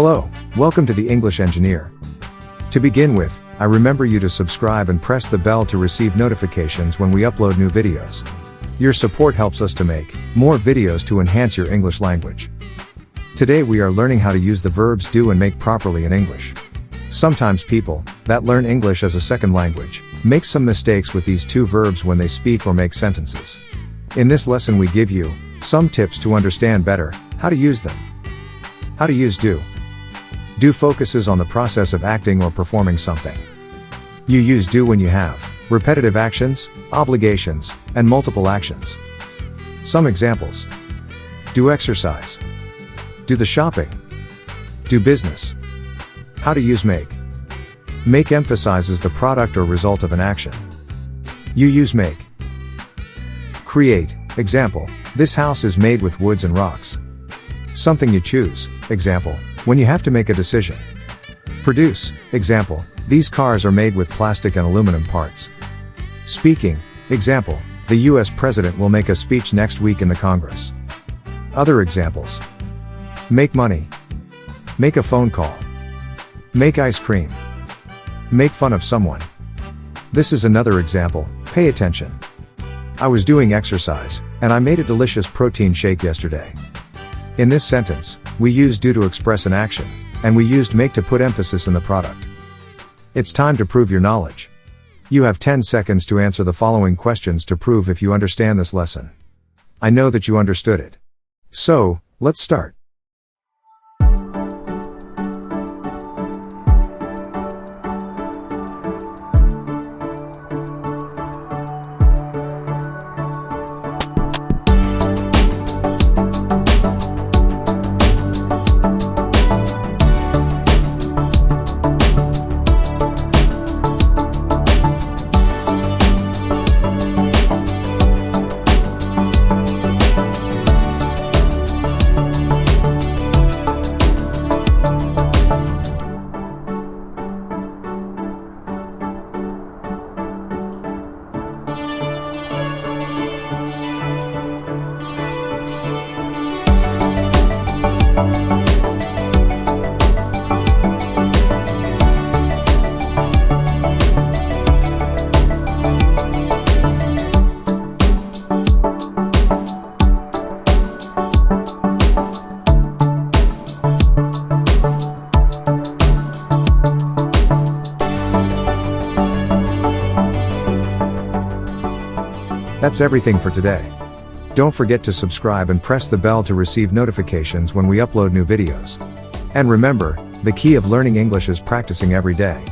Hello, welcome to the English Engineer. To begin with, I remember you to subscribe and press the bell to receive notifications when we upload new videos. Your support helps us to make more videos to enhance your English language. Today we are learning how to use the verbs do and make properly in English. Sometimes people that learn English as a second language make some mistakes with these two verbs when they speak or make sentences. In this lesson we give you some tips to understand better how to use them. How to use do. Do focuses on the process of acting or performing something. You use do when you have repetitive actions, obligations, and multiple actions. Some examples. Do exercise. Do the shopping. Do business. How to use make. Make emphasizes the product or result of an action. You use make. Create. Example, this house is made with woods and rocks. Something you choose. Example, when you have to make a decision. Produce. Example, these cars are made with plastic and aluminum parts. Speaking. Example, the US president will make a speech next week in the Congress. Other examples. Make money. Make a phone call. Make ice cream. Make fun of someone. This is another example, pay attention. I was doing exercise, and I made a delicious protein shake yesterday. In this sentence, we use do to express an action, and we used make to put emphasis in the product. It's time to prove your knowledge. You have 10 seconds to answer the following questions to prove if you understand this lesson. I know that you understood it. So, let's start. That's everything for today. Don't forget to subscribe and press the bell to receive notifications when we upload new videos. And remember, the key of learning English is practicing every day.